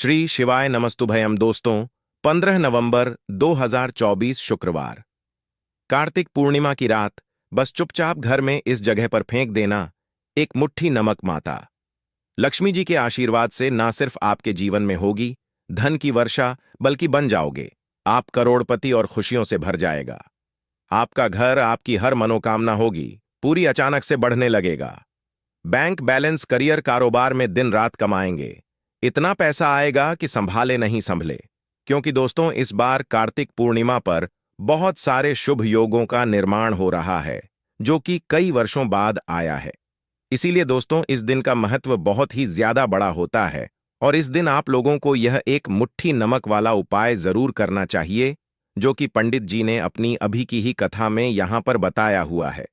श्री शिवाय नमस्तुभयम दोस्तों। 15 नवंबर 2024 शुक्रवार, कार्तिक पूर्णिमा की रात। बस चुपचाप घर में इस जगह पर फेंक देना एक मुट्ठी नमक। माता लक्ष्मी जी के आशीर्वाद से ना सिर्फ आपके जीवन में होगी धन की वर्षा, बल्कि बन जाओगे आप करोड़पति और खुशियों से भर जाएगा। आपका घर, आपकी हर मनोकामना होगी पूरी, अचानक से बढ़ने लगेगा। बैंक बैलेंस, करियर, कारोबार में दिन रात कमाएंगे। इतना पैसा आएगा कि संभाले नहीं संभले। क्योंकि दोस्तों, इस बार कार्तिक पूर्णिमा पर बहुत सारे शुभ योगों का निर्माण हो रहा है, जो कि कई वर्षों बाद आया है। इसीलिए दोस्तों, इस दिन का महत्व बहुत ही ज्यादा बड़ा होता है और इस दिन आप लोगों को यह एक मुट्ठी नमक वाला उपाय जरूर करना चाहिए, जो कि पंडित जी ने अपनी अभी की ही कथा में यहां पर बताया हुआ है।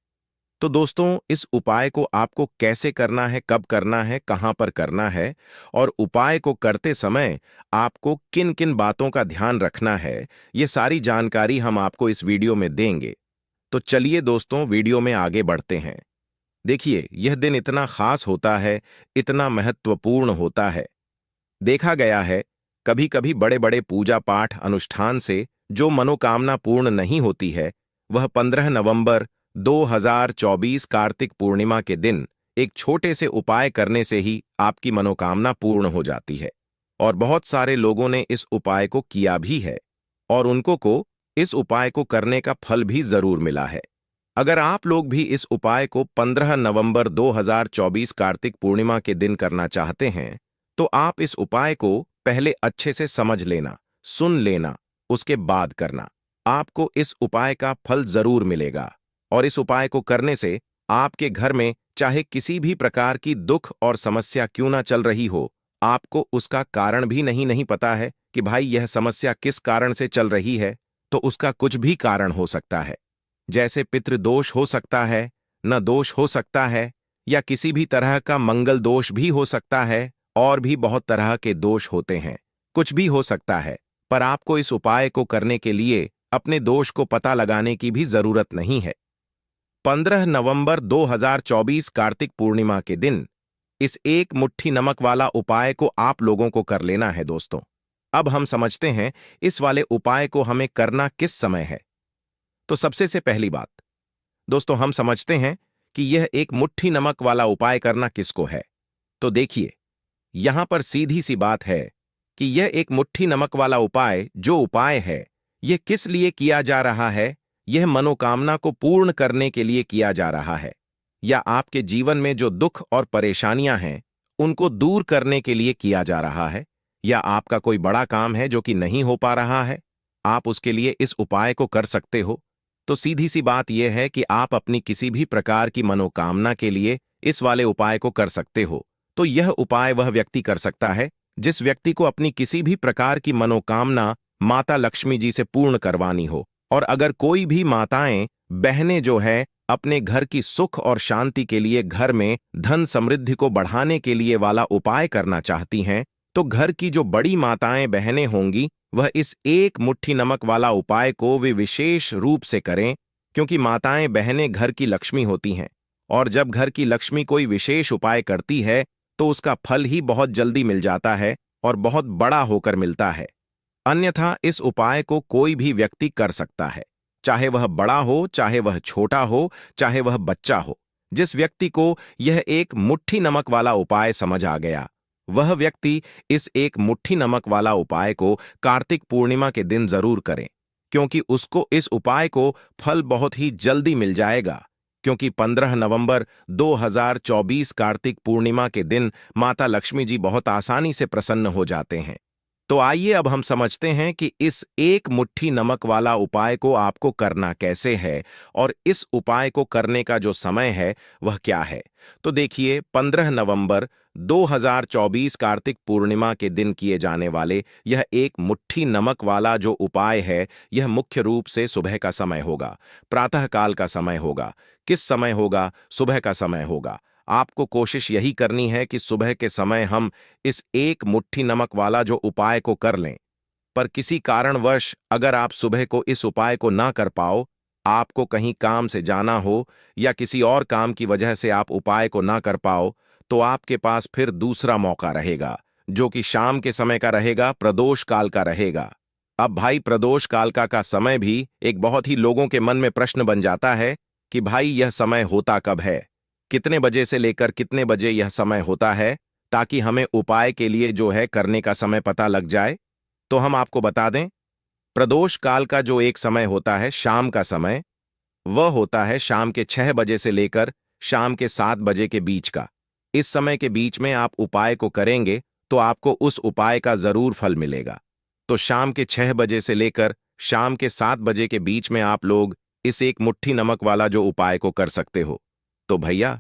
तो दोस्तों, इस उपाय को आपको कैसे करना है, कब करना है, कहां पर करना है और उपाय को करते समय आपको किन किन बातों का ध्यान रखना है, ये सारी जानकारी हम आपको इस वीडियो में देंगे। तो चलिए दोस्तों, वीडियो में आगे बढ़ते हैं। देखिए, यह दिन इतना खास होता है, इतना महत्वपूर्ण होता है। देखा गया है, कभी कभी बड़े बड़े पूजा पाठ अनुष्ठान से जो मनोकामना पूर्ण नहीं होती है, वह 15 नवंबर 2024 कार्तिक पूर्णिमा के दिन एक छोटे से उपाय करने से ही आपकी मनोकामना पूर्ण हो जाती है। और बहुत सारे लोगों ने इस उपाय को किया भी है और उनको को इस उपाय को करने का फल भी जरूर मिला है। अगर आप लोग भी इस उपाय को 15 नवंबर 2024 कार्तिक पूर्णिमा के दिन करना चाहते हैं, तो आप इस उपाय को पहले अच्छे से समझ लेना, सुन लेना, उसके बाद करना। आपको इस उपाय का फल जरूर मिलेगा और इस उपाय को करने से आपके घर में चाहे किसी भी प्रकार की दुख और समस्या क्यों ना चल रही हो, आपको उसका कारण भी नहीं पता है कि भाई यह समस्या किस कारण से चल रही है, तो उसका कुछ भी कारण हो सकता है। जैसे पितृदोष हो सकता है, न दोष हो सकता है, या किसी भी तरह का मंगल दोष भी हो सकता है, और भी बहुत तरह के दोष होते हैं। कुछ भी हो सकता है, पर आपको इस उपाय को करने के लिए अपने दोष को पता लगाने की भी जरूरत नहीं है। 15 नवंबर 2024 कार्तिक पूर्णिमा के दिन इस एक मुट्ठी नमक वाला उपाय को आप लोगों को कर लेना है दोस्तों। अब हम समझते हैं इस वाले उपाय को हमें करना किस समय है। तो सबसे से पहली बात दोस्तों, हम समझते हैं कि यह एक मुट्ठी नमक वाला उपाय करना किसको है। तो देखिए, यहां पर सीधी सी बात है कि यह एक मुट्ठी नमक वाला उपाय, जो उपाय है, यह किस लिए किया जा रहा है। यह मनोकामना को पूर्ण करने के लिए किया जा रहा है, या आपके जीवन में जो दुख और परेशानियां हैं उनको दूर करने के लिए किया जा रहा है, या आपका कोई बड़ा काम है जो कि नहीं हो पा रहा है, आप उसके लिए इस उपाय को कर सकते हो। तो सीधी सी बात यह है कि आप अपनी किसी भी प्रकार की मनोकामना के लिए इस वाले उपाय को कर सकते हो। तो यह उपाय वह व्यक्ति कर सकता है जिस व्यक्ति को अपनी किसी भी प्रकार की मनोकामना माता लक्ष्मी जी से पूर्ण करवानी हो। और अगर कोई भी माताएं, बहनें जो है अपने घर की सुख और शांति के लिए, घर में धन समृद्धि को बढ़ाने के लिए वाला उपाय करना चाहती हैं, तो घर की जो बड़ी माताएं बहनें होंगी, वह इस एक मुट्ठी नमक वाला उपाय को वे विशेष रूप से करें। क्योंकि माताएं बहनें घर की लक्ष्मी होती हैं, और जब घर की लक्ष्मी कोई विशेष उपाय करती है तो उसका फल ही बहुत जल्दी मिल जाता है और बहुत बड़ा होकर मिलता है। अन्यथा इस उपाय को कोई भी व्यक्ति कर सकता है, चाहे वह बड़ा हो, चाहे वह छोटा हो, चाहे वह बच्चा हो। जिस व्यक्ति को यह एक मुट्ठी नमक वाला उपाय समझ आ गया, वह व्यक्ति इस एक मुट्ठी नमक वाला उपाय को कार्तिक पूर्णिमा के दिन जरूर करें, क्योंकि उसको इस उपाय को फल बहुत ही जल्दी मिल जाएगा। क्योंकि 15 नवंबर 2024 कार्तिक पूर्णिमा के दिन माता लक्ष्मी जी बहुत आसानी से प्रसन्न हो जाते हैं। तो आइए अब हम समझते हैं कि इस एक मुट्ठी नमक वाला उपाय को आपको करना कैसे है और इस उपाय को करने का जो समय है वह क्या है। तो देखिए, 15 नवंबर 2024 कार्तिक पूर्णिमा के दिन किए जाने वाले यह एक मुट्ठी नमक वाला जो उपाय है, यह मुख्य रूप से सुबह का समय होगा, प्रातःकाल का समय होगा। किस समय होगा? सुबह का समय होगा। आपको कोशिश यही करनी है कि सुबह के समय हम इस एक मुट्ठी नमक वाला जो उपाय को कर लें। पर किसी कारणवश अगर आप सुबह को इस उपाय को ना कर पाओ, आपको कहीं काम से जाना हो या किसी और काम की वजह से आप उपाय को ना कर पाओ, तो आपके पास फिर दूसरा मौका रहेगा, जो कि शाम के समय का रहेगा, प्रदोष काल का रहेगा। अब भाई प्रदोष काल का समय भी एक बहुत ही लोगों के मन में प्रश्न बन जाता है कि भाई यह समय होता कब है, कितने बजे से लेकर कितने बजे यह समय होता है, ताकि हमें उपाय के लिए जो है करने का समय पता लग जाए। तो हम आपको बता दें, प्रदोष काल का जो एक समय होता है शाम का समय, वह होता है शाम के 6 बजे से लेकर शाम के 7 बजे के बीच का। इस समय के बीच में आप उपाय को करेंगे तो आपको उस उपाय का जरूर फल मिलेगा। तो शाम के 6 बजे से लेकर शाम के 7 बजे के बीच में आप लोग इस एक मुट्ठी नमक वाला जो उपाय को कर सकते हो। तो भैया,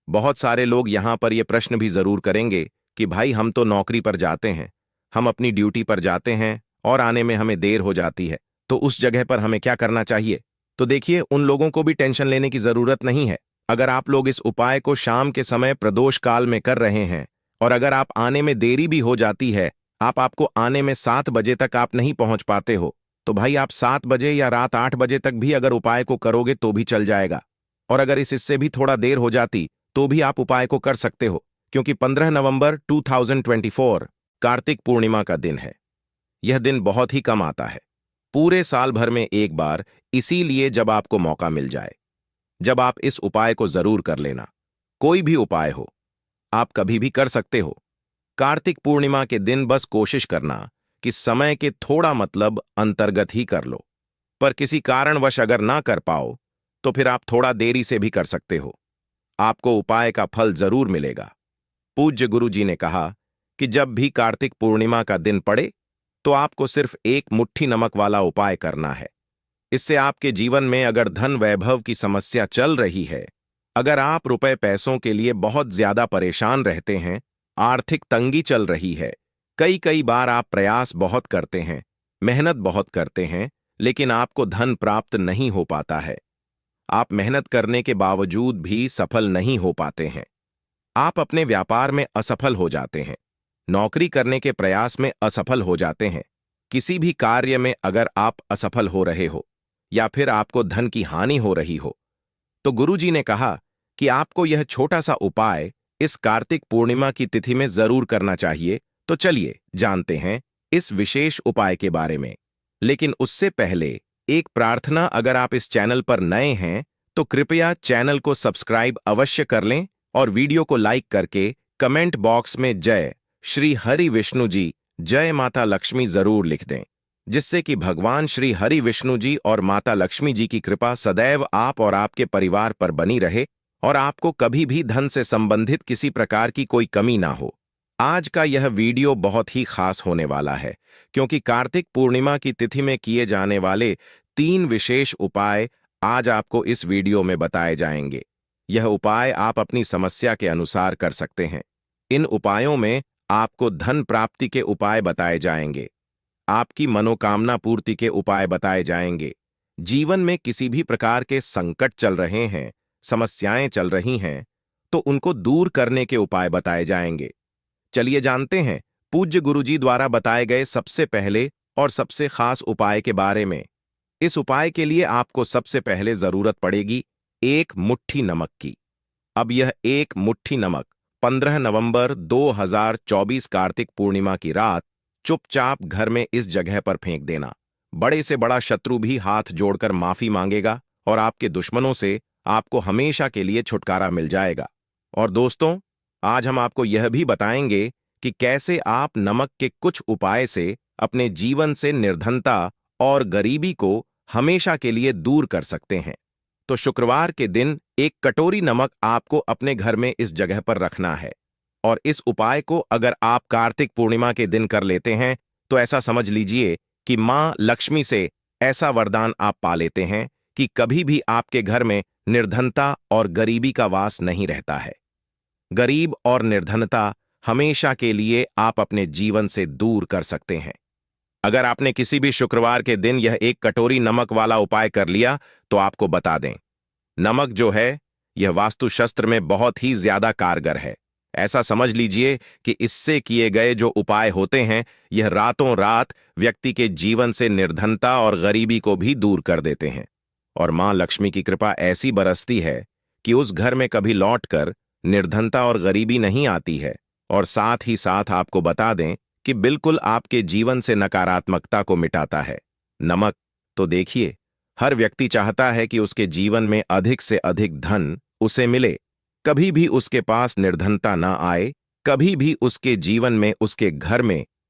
बहुत सारे लोग यहां पर यह प्रश्न भी जरूर करेंगे कि भाई हम तो नौकरी पर जाते हैं, हम अपनी ड्यूटी पर जाते हैं और आने में हमें देर हो जाती है, तो उस जगह पर हमें क्या करना चाहिए। तो देखिए, उन लोगों को भी टेंशन लेने की जरूरत नहीं है। अगर आप लोग इस उपाय को शाम के समय प्रदोष काल में कर रहे हैं और अगर आप आने में देरी भी हो जाती है, आपको आने में 7 बजे तक आप नहीं पहुंच पाते हो, तो भाई आप 7 बजे या रात 8 बजे तक भी अगर उपाय को करोगे तो भी चल जाएगा। और अगर इससे भी थोड़ा देर हो जाती तो भी आप उपाय को कर सकते हो, क्योंकि 15 नवंबर 2024 कार्तिक पूर्णिमा का दिन है। यह दिन बहुत ही कम आता है, पूरे साल भर में एक बार, इसीलिए जब आपको मौका मिल जाए, जब आप इस उपाय को जरूर कर लेना। कोई भी उपाय हो, आप कभी भी कर सकते हो। कार्तिक पूर्णिमा के दिन बस कोशिश करना कि समय के थोड़ा मतलब अंतर्गत ही कर लो, पर किसी कारणवश अगर ना कर पाओ तो फिर आप थोड़ा देरी से भी कर सकते हो, आपको उपाय का फल जरूर मिलेगा। पूज्य गुरु जी ने कहा कि जब भी कार्तिक पूर्णिमा का दिन पड़े तो आपको सिर्फ एक मुट्ठी नमक वाला उपाय करना है। इससे आपके जीवन में अगर धन वैभव की समस्या चल रही है, अगर आप रुपए पैसों के लिए बहुत ज्यादा परेशान रहते हैं, आर्थिक तंगी चल रही है, कई कई बार आप प्रयास बहुत करते हैं, मेहनत बहुत करते हैं, लेकिन आपको धन प्राप्त नहीं हो पाता है, आप मेहनत करने के बावजूद भी सफल नहीं हो पाते हैं, आप अपने व्यापार में असफल हो जाते हैं, नौकरी करने के प्रयास में असफल हो जाते हैं, किसी भी कार्य में अगर आप असफल हो रहे हो या फिर आपको धन की हानि हो रही हो, तो गुरुजी ने कहा कि आपको यह छोटा सा उपाय इस कार्तिक पूर्णिमा की तिथि में जरूर करना चाहिए। तो चलिए जानते हैं इस विशेष उपाय के बारे में। लेकिन उससे पहले एक प्रार्थना, अगर आप इस चैनल पर नए हैं तो कृपया चैनल को सब्सक्राइब अवश्य कर लें और वीडियो को लाइक करके कमेंट बॉक्स में जय श्री हरि विष्णु जी, जय माता लक्ष्मी जरूर लिख दें, जिससे कि भगवान श्री हरि विष्णु जी और माता लक्ष्मी जी की कृपा सदैव आप और आपके परिवार पर बनी रहे और आपको कभी भी धन से संबंधित किसी प्रकार की कोई कमी ना हो। आज का यह वीडियो बहुत ही खास होने वाला है, क्योंकि कार्तिक पूर्णिमा की तिथि में किए जाने वाले 3 विशेष उपाय आज आपको इस वीडियो में बताए जाएंगे। यह उपाय आप अपनी समस्या के अनुसार कर सकते हैं। इन उपायों में आपको धन प्राप्ति के उपाय बताए जाएंगे, आपकी मनोकामना पूर्ति के उपाय बताए जाएंगे, जीवन में किसी भी प्रकार के संकट चल रहे हैं, समस्याएं चल रही हैं, तो उनको दूर करने के उपाय बताए जाएंगे। चलिए जानते हैं पूज्य गुरुजी द्वारा बताए गए सबसे पहले और सबसे खास उपाय के बारे में। इस उपाय के लिए आपको सबसे पहले जरूरत पड़ेगी एक मुट्ठी नमक की। अब यह एक मुट्ठी नमक 15 नवंबर 2024 कार्तिक पूर्णिमा की रात चुपचाप घर में इस जगह पर फेंक देना। बड़े से बड़ा शत्रु भी हाथ जोड़कर माफी मांगेगा और आपके दुश्मनों से आपको हमेशा के लिए छुटकारा मिल जाएगा। और दोस्तों, आज हम आपको यह भी बताएंगे कि कैसे आप नमक के कुछ उपाय से अपने जीवन से निर्धनता और गरीबी को हमेशा के लिए दूर कर सकते हैं। तो शुक्रवार के दिन एक कटोरी नमक आपको अपने घर में इस जगह पर रखना है और इस उपाय को अगर आप कार्तिक पूर्णिमा के दिन कर लेते हैं तो ऐसा समझ लीजिए कि मां लक्ष्मी से ऐसा वरदान आप पा लेते हैं कि कभी भी आपके घर में निर्धनता और गरीबी का वास नहीं रहता है। गरीब और निर्धनता हमेशा के लिए आप अपने जीवन से दूर कर सकते हैं। अगर आपने किसी भी शुक्रवार के दिन यह एक कटोरी नमक वाला उपाय कर लिया तो आपको बता दें, नमक जो है यह वास्तुशास्त्र में बहुत ही ज्यादा कारगर है। ऐसा समझ लीजिए कि इससे किए गए जो उपाय होते हैं यह रातों रात व्यक्ति के जीवन से निर्धनता और गरीबी को भी दूर कर देते हैं और मां लक्ष्मी की कृपा ऐसी बरसती है कि उस घर में कभी लौटकर निर्धनता और गरीबी नहीं आती है और साथ ही साथ आपको बता दें कि बिल्कुल आपके जीवन से नकारात्मकता को मिटाता है। नमक तो देखिए, हर व्यक्ति चाहता है कि उसके जीवन में अधिक से अधिक धन उसे मिले, कभी भी उसके पास निर्धनता ना आए, कभी भी उसके जीवन में,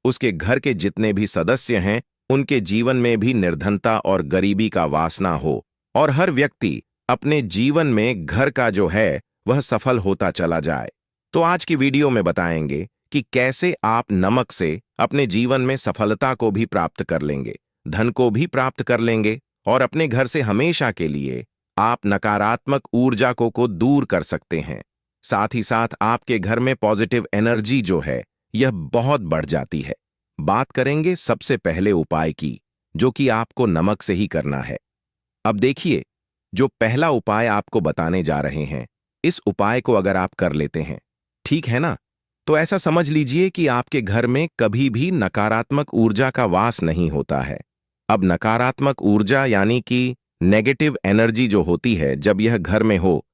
उसके घर के जितने भी सदस्य हैं उनके जीवन में भी निर्धनता और गरीबी का वासना हो, और हर व्यक्ति अपने जीवन में घर का जो है वह सफल होता चला जाए। तो आज की वीडियो में बताएंगे कि कैसे आप नमक से अपने जीवन में सफलता को भी प्राप्त कर लेंगे, धन को भी प्राप्त कर लेंगे, और अपने घर से हमेशा के लिए आप नकारात्मक ऊर्जा को दूर कर सकते हैं। साथ ही साथ आपके घर में पॉजिटिव एनर्जी जो है यह बहुत बढ़ जाती है। बात करेंगे सबसे पहले उपाय की, जो कि आपको नमक से ही करना है। अब देखिए, जो पहला उपाय आपको बताने जा रहे हैं, इस उपाय को अगर आप कर लेते हैं, ठीक है ना, तो ऐसा समझ लीजिए कि आपके घर में कभी भी नकारात्मक ऊर्जा का वास नहीं होता है। अब नकारात्मक ऊर्जा यानी कि नेगेटिव एनर्जी जो होती है, जब यह घर में हो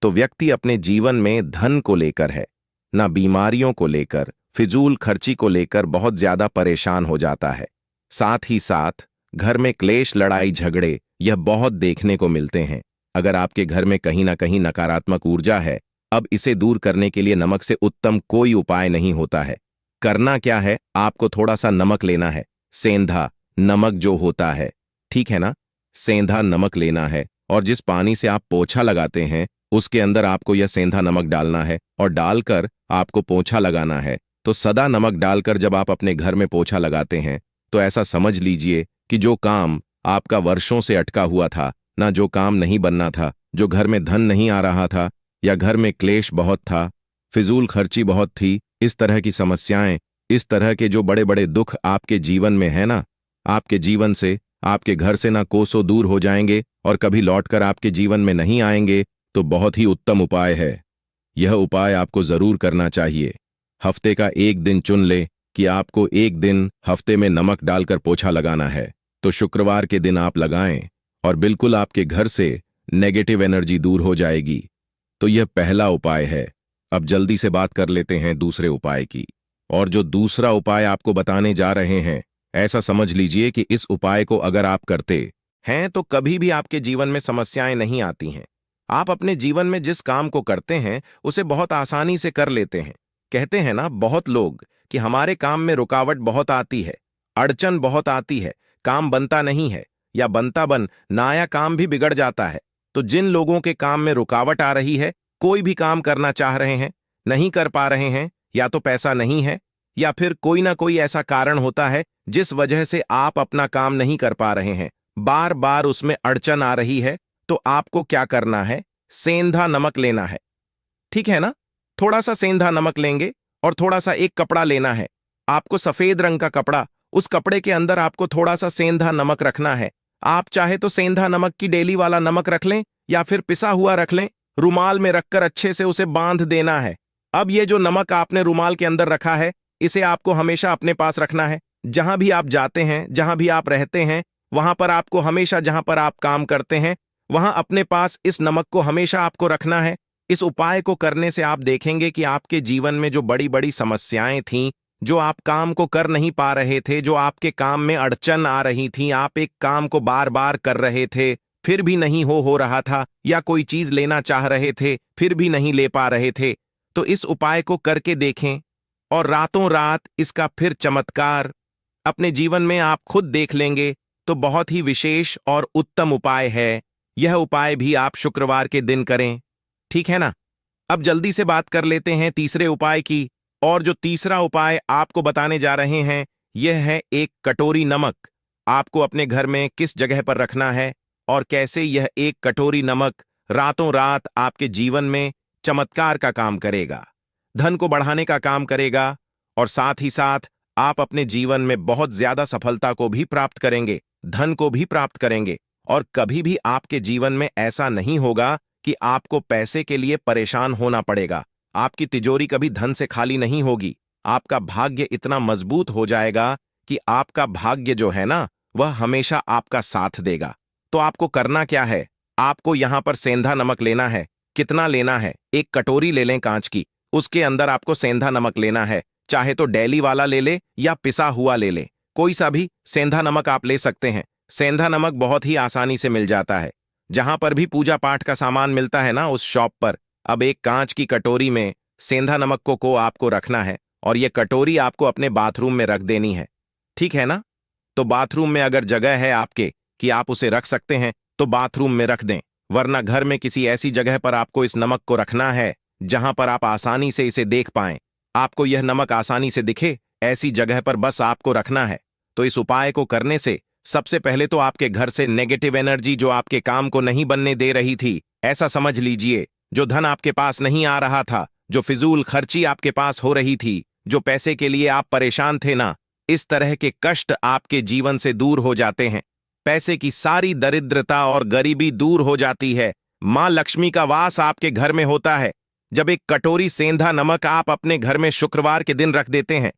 तो व्यक्ति अपने जीवन में धन को लेकर है ना, बीमारियों को लेकर, फिजूल खर्ची को लेकर बहुत ज्यादा परेशान हो जाता है। साथ ही साथ घर में क्लेश, लड़ाई झगड़े यह बहुत देखने को मिलते हैं। अगर आपके घर में कहीं ना कहीं नकारात्मक ऊर्जा है, अब इसे दूर करने के लिए नमक से उत्तम कोई उपाय नहीं होता है। करना क्या है, आपको थोड़ा सा नमक लेना है, सेंधा नमक जो होता है, ठीक है ना, सेंधा नमक लेना है, और जिस पानी से आप पोछा लगाते हैं उसके अंदर आपको यह सेंधा नमक डालना है, और डालकर आपको पोछा लगाना है। तो सदा नमक डालकर जब आप अपने घर में पोछा लगाते हैं तो ऐसा समझ लीजिए कि जो काम आपका वर्षों से अटका हुआ था ना, जो काम नहीं बनना था, जो घर में धन नहीं आ रहा था, या घर में क्लेश बहुत था, फिजूल खर्ची बहुत थी, इस तरह की समस्याएं, इस तरह के जो बड़े बड़े दुख आपके जीवन में है ना, आपके जीवन से, आपके घर से ना कोसों दूर हो जाएंगे और कभी लौटकर आपके जीवन में नहीं आएंगे। तो बहुत ही उत्तम उपाय है। यह उपाय आपको जरूर करना चाहिए। हफ्ते का एक दिन चुन ले कि आपको एक दिन हफ्ते में नमक डालकर पोछा लगाना है, तो शुक्रवार के दिन आप लगाएं और बिल्कुल आपके घर से नेगेटिव एनर्जी दूर हो जाएगी। तो यह पहला उपाय है। अब जल्दी से बात कर लेते हैं दूसरे उपाय की। और जो दूसरा उपाय आपको बताने जा रहे हैं, ऐसा समझ लीजिए कि इस उपाय को अगर आप करते हैं तो कभी भी आपके जीवन में समस्याएं नहीं आती हैं। आप अपने जीवन में जिस काम को करते हैं उसे बहुत आसानी से कर लेते हैं। कहते हैं ना बहुत लोग कि हमारे काम में रुकावट बहुत आती है, अड़चन बहुत आती है, काम बनता नहीं है, या बनता बन नया काम भी बिगड़ जाता है। तो जिन लोगों के काम में रुकावट आ रही है, कोई भी काम करना चाह रहे हैं, नहीं कर पा रहे हैं, या तो पैसा नहीं है, या फिर कोई ना कोई ऐसा कारण होता है जिस वजह से आप अपना काम नहीं कर पा रहे हैं, बार बार उसमें अड़चन आ रही है, तो आपको क्या करना है, सेंधा नमक लेना है, ठीक है ना। थोड़ा सा सेंधा नमक लेंगे और थोड़ा सा एक कपड़ा लेना है, आपको सफेद रंग का कपड़ा, उस कपड़े के अंदर आपको थोड़ा सा सेंधा नमक रखना है। आप चाहे तो सेंधा नमक की डेली वाला नमक रख लें या फिर पिसा हुआ रख लें, रुमाल में रखकर अच्छे से उसे बांध देना है। अब ये जो नमक आपने रुमाल के अंदर रखा है, इसे आपको हमेशा अपने पास रखना है। जहां भी आप जाते हैं, जहां भी आप रहते हैं, वहां पर आपको हमेशा, जहां पर आप काम करते हैं, वहां अपने पास इस नमक को हमेशा आपको रखना है। इस उपाय को करने से आप देखेंगे कि आपके जीवन में जो बड़ी बड़ी समस्याएं थीं, जो आप काम को कर नहीं पा रहे थे, जो आपके काम में अड़चन आ रही थी, आप एक काम को बार बार कर रहे थे फिर भी नहीं हो रहा था, या कोई चीज लेना चाह रहे थे फिर भी नहीं ले पा रहे थे, तो इस उपाय को करके देखें और रातों रात इसका फिर चमत्कार अपने जीवन में आप खुद देख लेंगे। तो बहुत ही विशेष और उत्तम उपाय है। यह उपाय भी आप शुक्रवार के दिन करें, ठीक है ना। अब जल्दी से बात कर लेते हैं तीसरे उपाय की। और जो तीसरा उपाय आपको बताने जा रहे हैं, यह है एक कटोरी नमक। आपको अपने घर में किस जगह पर रखना है और कैसे यह एक कटोरी नमक रातों रात आपके जीवन में चमत्कार का काम करेगा, धन को बढ़ाने का काम करेगा, और साथ ही साथ आप अपने जीवन में बहुत ज्यादा सफलता को भी प्राप्त करेंगे, धन को भी प्राप्त करेंगे। और कभी भी आपके जीवन में ऐसा नहीं होगा कि आपको पैसे के लिए परेशान होना पड़ेगा। आपकी तिजोरी कभी धन से खाली नहीं होगी। आपका भाग्य इतना मजबूत हो जाएगा कि आपका भाग्य जो है ना, वह हमेशा आपका साथ देगा। तो आपको करना क्या है, आपको यहां पर सेंधा नमक लेना है। कितना लेना है, एक कटोरी ले लें कांच की, उसके अंदर आपको सेंधा नमक लेना है। चाहे तो डेली वाला ले ले या पिसा हुआ ले ले, कोई सा भी सेंधा नमक आप ले सकते हैं। सेंधा नमक बहुत ही आसानी से मिल जाता है। जहां पर भी पूजा पाठ का सामान मिलता है ना, उस शॉप पर अब एक कांच की कटोरी में सेंधा नमक को आपको रखना है और ये कटोरी आपको अपने बाथरूम में रख देनी है। ठीक है ना? तो बाथरूम में अगर जगह है आपके कि आप उसे रख सकते हैं तो बाथरूम में रख दें, वरना घर में किसी ऐसी जगह पर आपको इस नमक को रखना है जहां पर आप आसानी से इसे देख पाएं। आपको यह नमक आसानी से दिखे ऐसी जगह पर बस आपको रखना है। तो इस उपाय को करने से सबसे पहले तो आपके घर से नेगेटिव एनर्जी जो आपके काम को नहीं बनने दे रही थी, ऐसा समझ लीजिए, जो धन आपके पास नहीं आ रहा था, जो फिजूल खर्ची आपके पास हो रही थी, जो पैसे के लिए आप परेशान थे ना, इस तरह के कष्ट आपके जीवन से दूर हो जाते हैं। पैसे की सारी दरिद्रता और गरीबी दूर हो जाती है। मां लक्ष्मी का वास आपके घर में होता है जब एक कटोरी सेंधा नमक आप अपने घर में शुक्रवार के दिन रख देते हैं।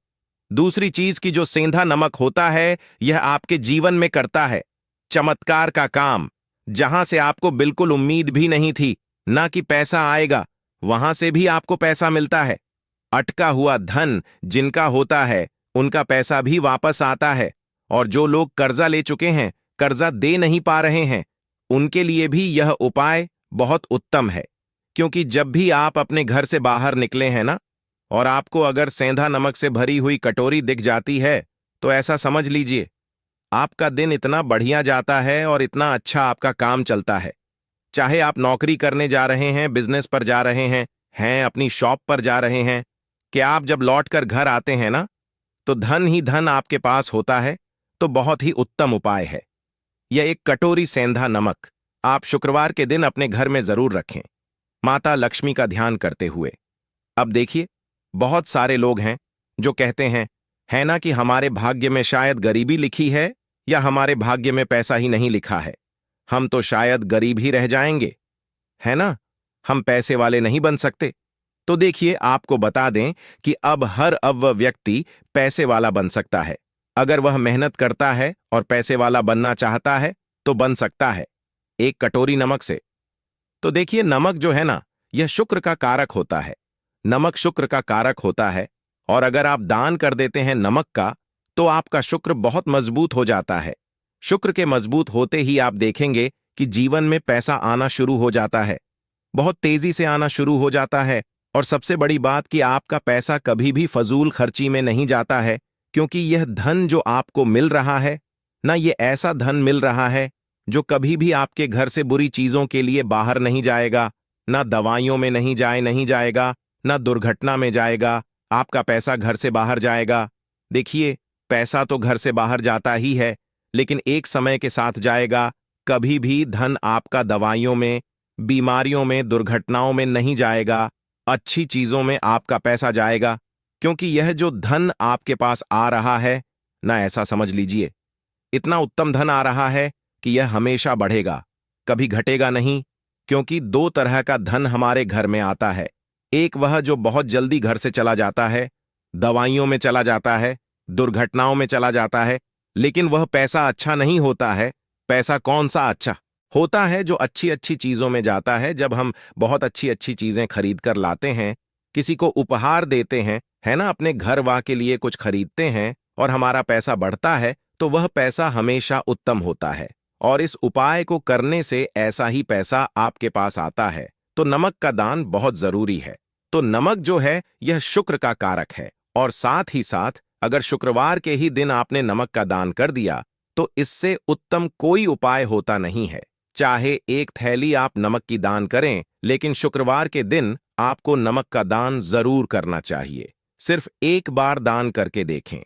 दूसरी चीज की जो सेंधा नमक होता है, यह आपके जीवन में करता है चमत्कार का काम। जहां से आपको बिल्कुल उम्मीद भी नहीं थी ना कि पैसा आएगा, वहां से भी आपको पैसा मिलता है। अटका हुआ धन जिनका होता है उनका पैसा भी वापस आता है, और जो लोग कर्जा ले चुके हैं, कर्जा दे नहीं पा रहे हैं, उनके लिए भी यह उपाय बहुत उत्तम है। क्योंकि जब भी आप अपने घर से बाहर निकले हैं ना, और आपको अगर सेंधा नमक से भरी हुई कटोरी दिख जाती है, तो ऐसा समझ लीजिए आपका दिन इतना बढ़िया जाता है और इतना अच्छा आपका काम चलता है। चाहे आप नौकरी करने जा रहे हैं, बिजनेस पर जा रहे हैं अपनी शॉप पर जा रहे हैं, कि आप जब लौट कर घर आते हैं ना, तो धन ही धन आपके पास होता है। तो बहुत ही उत्तम उपाय है यह एक कटोरी सेंधा नमक आप शुक्रवार के दिन अपने घर में जरूर रखें, माता लक्ष्मी का ध्यान करते हुए। अब देखिए, बहुत सारे लोग हैं जो कहते हैं, है ना, कि हमारे भाग्य में शायद गरीबी लिखी है या हमारे भाग्य में पैसा ही नहीं लिखा है, हम तो शायद गरीब ही रह जाएंगे, है ना, हम पैसे वाले नहीं बन सकते। तो देखिए, आपको बता दें कि अब हर अव्वय व्यक्ति पैसे वाला बन सकता है। अगर वह मेहनत करता है और पैसे वाला बनना चाहता है तो बन सकता है, एक कटोरी नमक से। तो देखिए, नमक जो है ना, यह शुक्र का कारक होता है। नमक शुक्र का कारक होता है, और अगर आप दान कर देते हैं नमक का, तो आपका शुक्र बहुत मजबूत हो जाता है। शुक्र के मजबूत होते ही आप देखेंगे कि जीवन में पैसा आना शुरू हो जाता है, बहुत तेजी से आना शुरू हो जाता है। और सबसे बड़ी बात कि आपका पैसा कभी भी फजूल खर्ची में नहीं जाता है, क्योंकि यह धन जो आपको मिल रहा है ना, ये ऐसा धन मिल रहा है जो कभी भी आपके घर से बुरी चीजों के लिए बाहर नहीं जाएगा, ना दवाइयों में नहीं जाएगा, ना दुर्घटना में जाएगा। आपका पैसा घर से बाहर जाएगा। देखिए, पैसा तो घर से बाहर जाता ही है, लेकिन एक समय के साथ जाएगा। कभी भी धन आपका दवाइयों में, बीमारियों में, दुर्घटनाओं में नहीं जाएगा, अच्छी चीजों में आपका पैसा जाएगा। क्योंकि यह जो धन आपके पास आ रहा है ना, ऐसा समझ लीजिए, इतना उत्तम धन आ रहा है कि यह हमेशा बढ़ेगा, कभी घटेगा नहीं। क्योंकि दो तरह का धन हमारे घर में आता है। एक वह जो बहुत जल्दी घर से चला जाता है, दवाइयों में चला जाता है, दुर्घटनाओं में चला जाता है, लेकिन वह पैसा अच्छा नहीं होता है। पैसा कौन सा अच्छा होता है? जो अच्छी अच्छी चीजों में जाता है। जब हम बहुत अच्छी अच्छी चीजें खरीद कर लाते हैं, किसी को उपहार देते हैं, है ना, अपने घर वा के लिए कुछ खरीदते हैं, और हमारा पैसा बढ़ता है, तो वह पैसा हमेशा उत्तम होता है। और इस उपाय को करने से ऐसा ही पैसा आपके पास आता है। तो नमक का दान बहुत जरूरी है। तो नमक जो है, यह शुक्र का कारक है, और साथ ही साथ अगर शुक्रवार के ही दिन आपने नमक का दान कर दिया, तो इससे उत्तम कोई उपाय होता नहीं है। चाहे एक थैली आप नमक की दान करें, लेकिन शुक्रवार के दिन आपको नमक का दान जरूर करना चाहिए। सिर्फ एक बार दान करके देखें।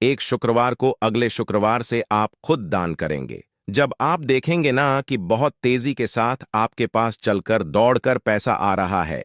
एक शुक्रवार को अगले शुक्रवार से आप खुद दान करेंगे। जब आप देखेंगे ना कि बहुत तेजी के साथ आपके पास चलकर दौड़कर पैसा आ रहा है,